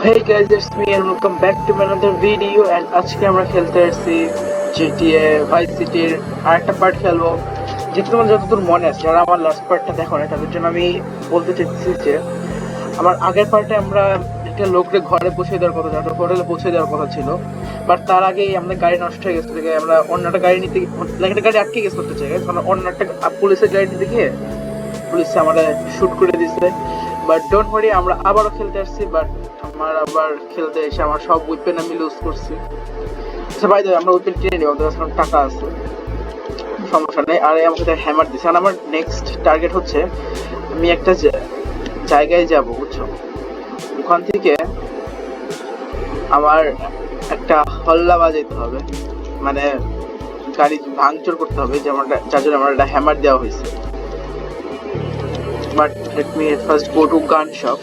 Hey guys, it's me and welcome back to another video and আজকে আমরা খেলতে আসছি GTA Vice City এর আরেকটা পার্ট খেলবো। যেটা তোমার যতদূর মনে আছে, যারা আমার লাস্ট পার্টটা দেখো না তাদের জন্য আমি বলতে চাইছি যে আমার আগের পার্টে আমরা একটা লোককে ঘরে পৌঁছে দেওয়ার কথা, যাতে হোটেলে পৌঁছে দেওয়ার কথা ছিল, বাট তার আগেই আমাদের গাড়ি নষ্ট হয়ে গেছে দেখে আমরা অন্য একটা গাড়ি নিতে, একটা গাড়ি আটকে গেছে করতে চাই, কারণ অন্য একটা পুলিশের গাড়ি নিতে গিয়ে পুলিশ আমাদের শুট করে দিচ্ছে। বাট ডোন্ট ওয়ারি, আমরা আবারও খেলতে আসছি, বাট আমার আবার খেলতে এসে আমার সব উইপেন আমি লুজ করছি। আচ্ছা ভাই, আমরা উইপেন কিনে নিই, আমাদের কাছে টাকা আছে, সমস্যা নেই। আর আমাকে হ্যামার দিচ্ছে। আর আমার নেক্সট টার্গেট হচ্ছে আমি একটা জায়গায় যাব, বুঝছো? ওখান থেকে আমার একটা হল্লা বাজাইতে হবে, মানে গাড়ি ভাঙচুর করতে হবে, যেমন যার জন্য আমার একটা হ্যামার দেওয়া হয়েছে। But let me first go to gun shop.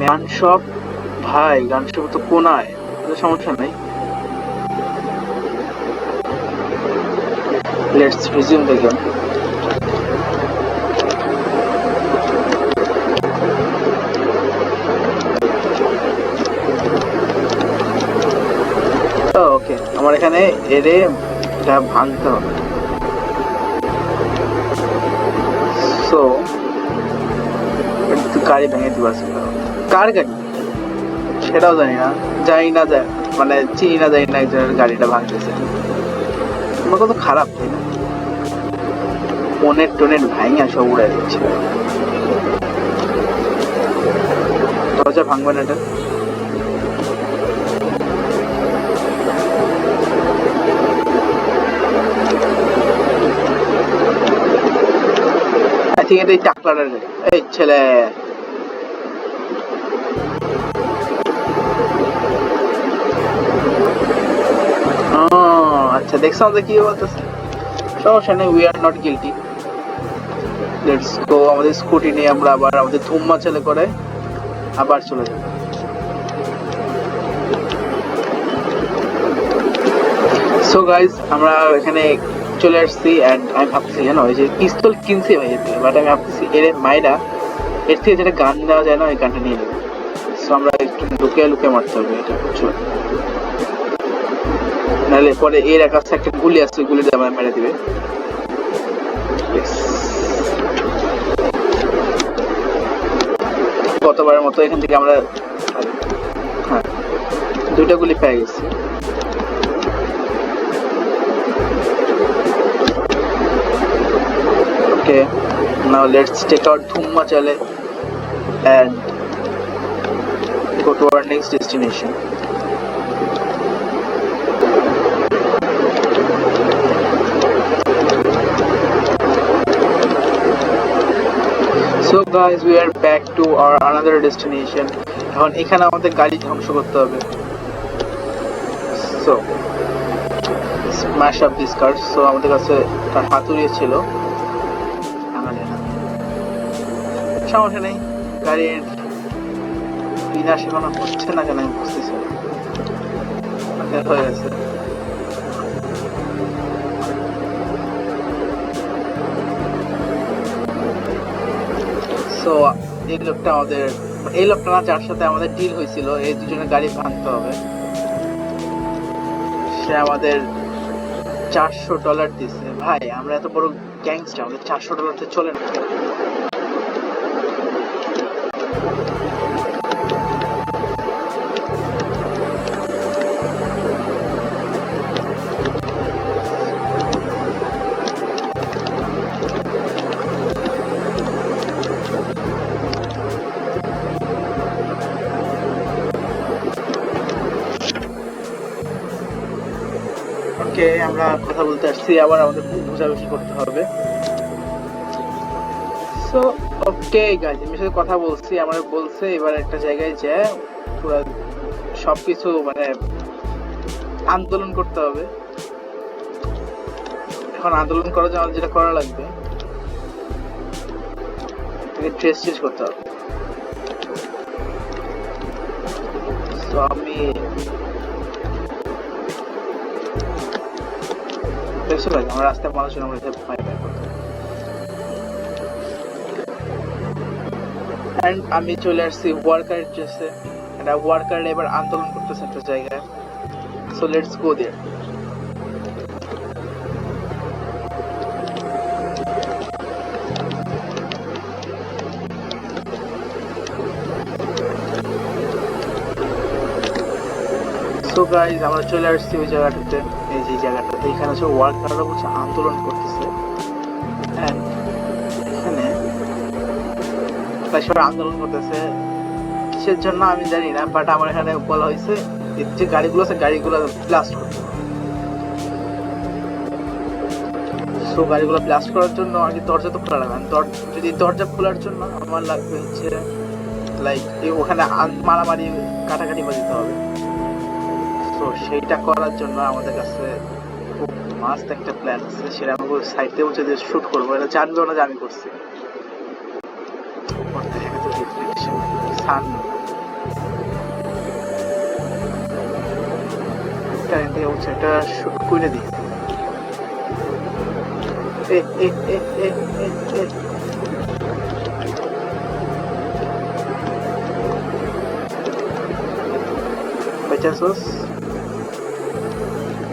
Gun shop ভাই, গান শপ তো কোনায়, সমস্যা নেই। Let's resume the game. Okay, আমার এখানে এরে এটা ভাঙতে হবে। সো গাড়ি ভেঙে দিবা, কার গাড়ি সেটাও জানি না, মানে চিনি না, জানি না একজনের গাড়িটা ভাঙতেছে। আমার কত খারাপ, তাই না? টোনেট ভাঙা সব উড়াই দিচ্ছে। দরজা ভাঙবে না এটা? ঠিক আছে, এই টাকলাটার এই ছেলে আচ্ছা, দেখছো আমাদের কি বলতেছে? সমস্যা নেই, we are not guilty. Let's go. আমাদের স্কুটি নিয়ে আমরা আবার আমাদের ধুম্মা ছেলে করে আবার চলে যাব। সো গাইজ, আমরা এখানে চলে আসছি এন্ড আমি ভাবছি, জানো, ওই যে পিস্তল কিনছি ভাই এর থেকে, বাট আমি ভাবতেছি এর মাইরা এর থেকে যেটা গান দেওয়া যায় না, ওই গানটা নিয়ে নেবো। সো আমরা একটু লুকিয়ে লুকিয়ে মারতে হবে এটা, বুঝছো? নাহলে পরে এর কাছে একটা গুলি আছে, গুলি দিয়ে আমার মেরে দিবে। গতবারের মতো এখান থেকে আমরা হ্যাঁ 2টা গুলি পেয়ে গেছি। Okay, now let's take out Thumma Chale and go to our next destination. So guys, we are back to our another destination. এখন এখানে আমাদের গাড়ি ধ্বংস করতে হবে। So smash up this car. So আমাদের কাছে তার হাতুড়ি ছিল, সমস্যা নেই। গাড়ির বিনাশ এখনো হচ্ছে না কেন আমি বুঝতেছি না, হয়ে গেছে। সো এই লোকটা আমাদের, এই লোকটা না যার সাথে আমাদের ডিল হয়েছিল, এই দুজনের গাড়ি ভাঙতে হবে। সে আমাদের $400 দিছে। ভাই, আমরা এত বড় গ্যাংস্টার, আমাদের $400 চলে না। আমরা কথা বলতে আসছি, আবার আমাদের বোঝাবুঝি করতে হবে। সো ওকে গাইজ, আমি সাথে কথা বলছি, আমার বলছে এবার একটা জায়গায় যে পুরো সবকিছু মানে আন্দোলন করতে হবে। এখন আন্দোলন করার জন্য যেটা করা লাগবে, ট্রেস চেঞ্জ করতে হবে। তো আমি আমার রাস্তায় মানুষজন আমরা ভয় পাই করতে। আমি চলে আসছি ওয়ার্কার ড্রেসে। এখানে ওয়ার্কাররা এবার আন্দোলন করতেছে একটা জায়গায়। So let's go there. So guys আমরা চলে আসছি ওই জায়গাটাতে, এই যে জায়গাটাতে। এখানে সব ওয়ার্কাররা বসে আন্দোলন করতেছে। এখানে সবাই আন্দোলন করতেছে কিসের জন্য আমি জানি না, বাট আমার এখানে বলা হয়েছে যে গাড়িগুলো আছে গাড়িগুলো ব্লাস্ট করতে। সো গাড়িগুলো ব্লাস্ট করার জন্য আগে দরজা তো খোলা রাখবেন। যদি দরজা খোলার জন্য আমার লাগবে হচ্ছে লাইক ওখানে মারামারি কাটাকাটি বাজিতে হবে। তো সেইটা করার জন্য আমাদের কাছে খুব মাস্ট একটা প্ল্যান আছে, সেটা আমি সাইড দিয়ে বলছে যে শুট করবো। এটা জানবেও না যে আমি করছি। এটা শুট করে দিই।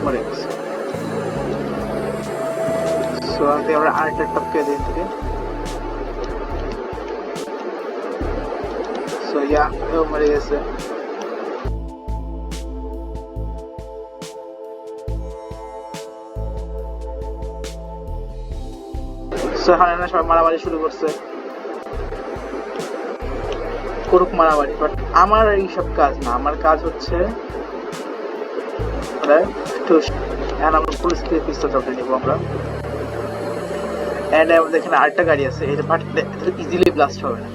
মরে গেছে। সো আমরা আরেকটা টপকে দিই থেকে। সো ইয়া ও মরে গেছে। সো এখানে সবাই মারামারি শুরু করছে, করুক মারামারি, বাট আমার এইসব কাজ না। আমার কাজ হচ্ছে আমরা পুলিশ থেকে পিস্তল চলতে নিবো আমরা। এন্ড আমাদের এখানে আরেকটা গাড়ি আছে, এটা বাট ইজিলি ব্লাস্ট হবে না।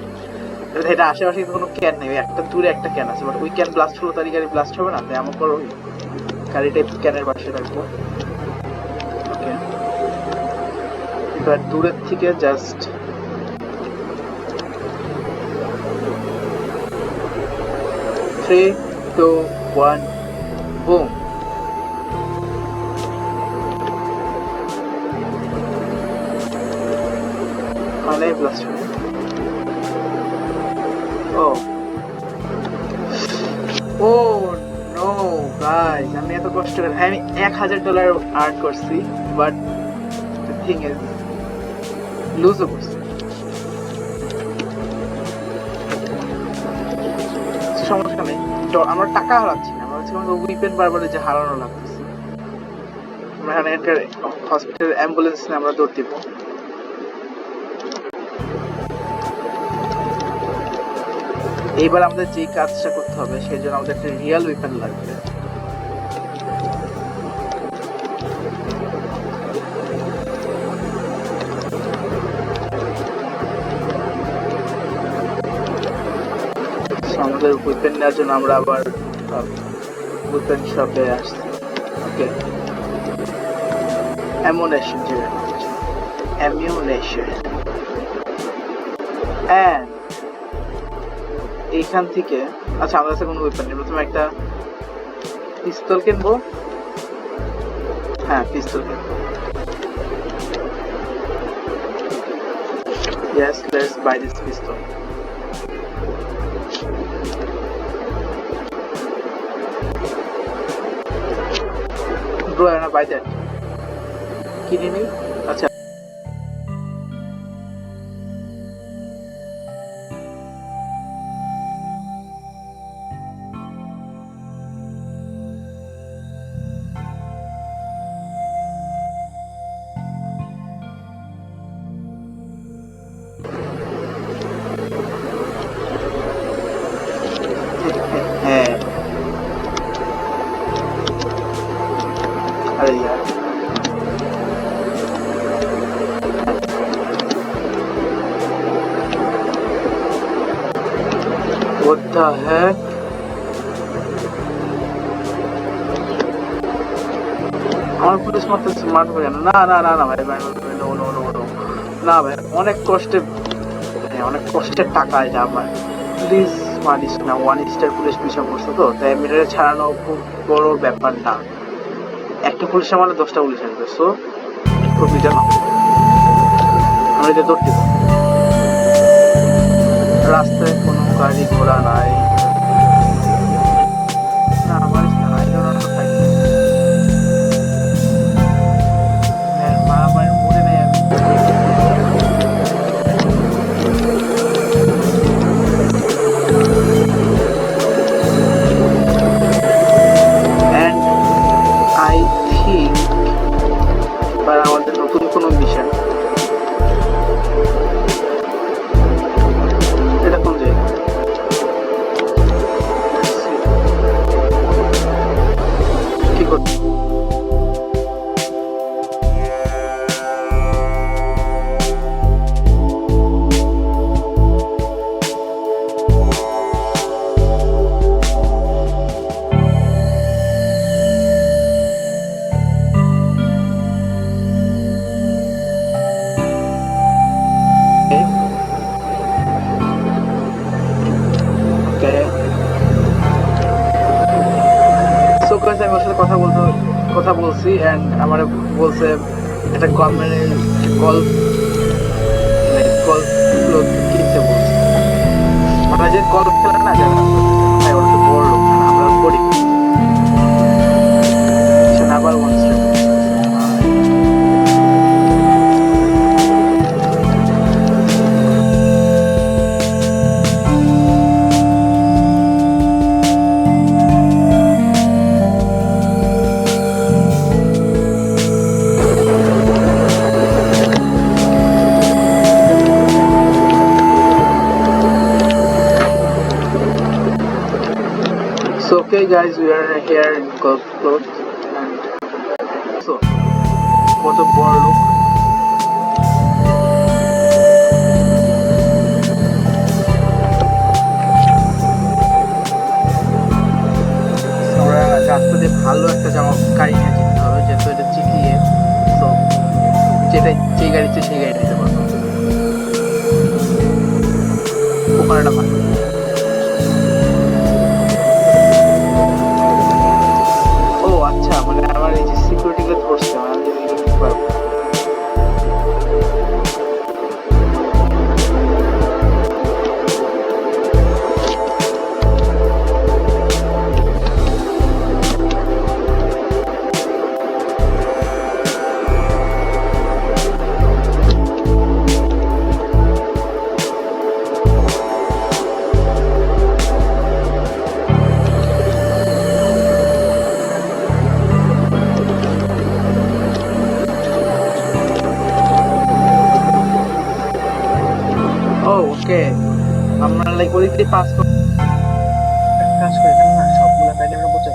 এটা আশেপাশে কোনো ক্যান নেই, একটা দূরে একটা ক্যান আছে, বাট ওই ক্যান ব্লাস্ট হলো তারই গাড়ি ব্লাস্ট হবে না। তাই আমার পর ওই গাড়িটা ক্যানের পাশে রাখবো। ওকে, এবার দূরের থেকে just three two one boom. Blast হবে। ও নো গাইস, আমি এত কষ্ট করে আমি $1000 আর্ন করছি, বাট দ্য থিং ইজ লুজও করছি। সমস্যা নেই, আমরা টাকা হারাচ্ছি না, আমরা হচ্ছে আমাদের উইপেন বারবার যে হারানো লাগতেছে। আমরা এখানে হসপিটাল অ্যাম্বুলেন্স নিয়ে আমরা দৌড় দিব। এইবার আমাদের যে কাজটা করতে হবে সেই জন্য আমাদের একটা রিয়েল ওয়েপন লাগবে। আমাদের ওয়েপন নেওয়ার জন্য আমরা আবার ওয়েপন শপে আসছি। ওকে, অ্যামুনেশন, অ্যামিউনেশন। এন্ড এইখান থেকে আচ্ছা আমাদের কাছে কোনো ওয়েপন নেই, প্রথমে একটা পিস্তল কিনবো। হ্যাঁ, পিস্তল কিনবো। Yes, let's buy this pistol. Bro, I wanna buy that. কিনে নিই। আচ্ছা What the heck? আমার পুলিশ মারতে পারে না। না না না ভাই, না ভাই, অনেক কষ্টের টাকা এটা আমার। প্লিজ মারিস না, 1 স্টার পুলিশ পিছনে পড়ছে তো, তাই মিটারে ছাড়ানো খুব বড় ব্যাপার না। একটা পুলিশ মানে 10টা পুলিশ আসবে। সো খুবই জানো আমরা এটা ধরতে রাস্তায় কোনো গাড়ি ঘোড়া নাই। বিকজ আমি ওর সাথে কথা বলছি অ্যান্ড আমার বলছে একটা গভর্নমেন্টের গল্ফ গল্ফ কিনতে বলছে, মানে যে গল্ফ খেলে না যারা, ভাই ওরা তো বড় লোক, মানে আমরা গরিব। আবার one step So okay guys, we are here in golf clothes and so কত বড় লোক। আমরা রাস্তা দিয়ে ভালো একটা গাড়ি নিয়ে যেতে হবে, যেহেতু এটা জিটিএ, তো যেই গাড়ি ইচ্ছে সেই গাড়ি নিতে পারবো। ওখানে ভালো। ও আচ্ছা, মানে আমার এই যে সিকিউরিটি গার্ড ধরছে, মানে আমি নিতে পারবো। ওকে, আমরা লাইক ওদিক দিয়ে পাস কাজ করে এখানে না, সবগুলা গাড়ি আমরা বোঝা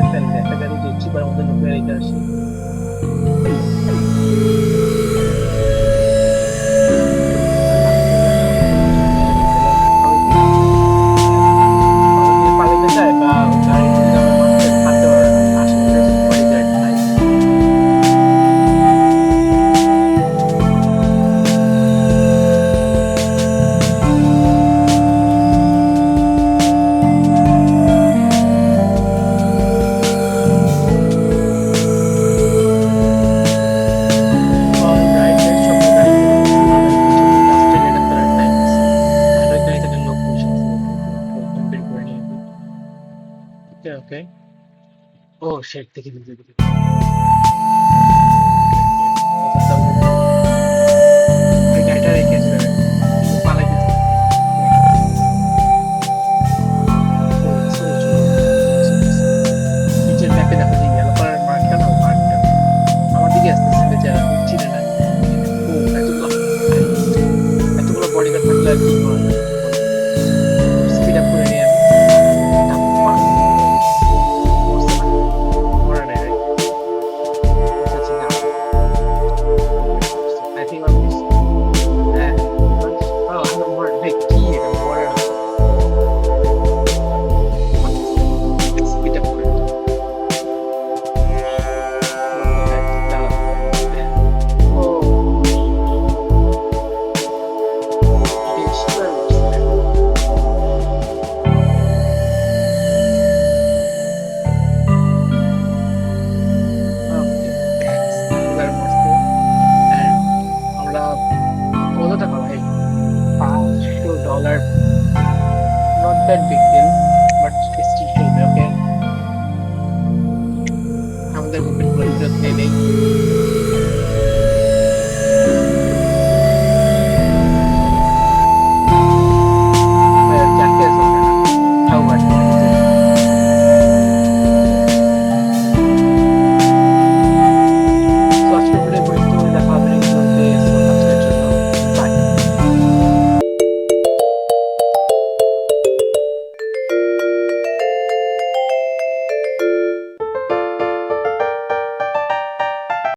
ফেলবে, একটা গাড়ি যে চিপার মধ্যে ঢুকে রেখে আসি। পালাতে চায় বা গাড়ি থাকতে পারে না, আশেপাশে বডি গার্ড নাই। Okay. Oh shit, দেখি।